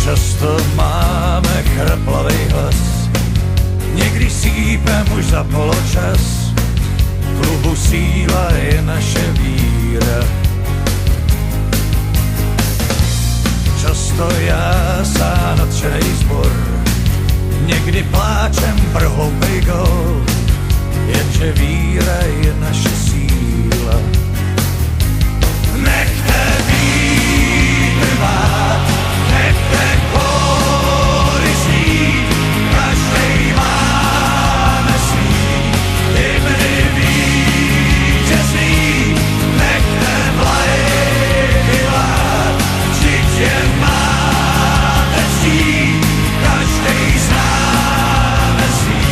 Často máme chraplavej hlas, někdy sípem už za poločas. V klubu síla je naše víra. Často já sám nadšenej zbor, někdy pláčem pro hloupej gól, jenže víra je naše síla. Nechte vítr vát, nechte kóry znít, každej máme svý hymny vítězný. Nechte vlajky vlád, vždyť je máte ctít, každej známe svý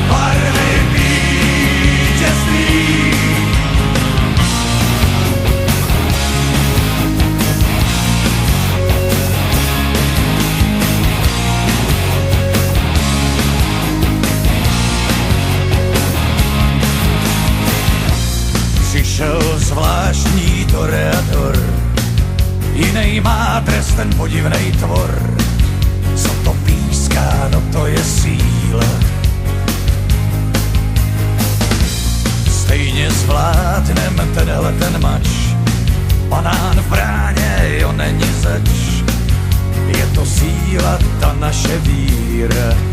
barvy vítězný. Přišel zvláštní toreador, jinej má trest ten podivnej tvor. Co to píská, no to je síla. Stejně zvládnem tenhle ten mač, banán v bráně, jo není zač. Je to síla, ta naše víra.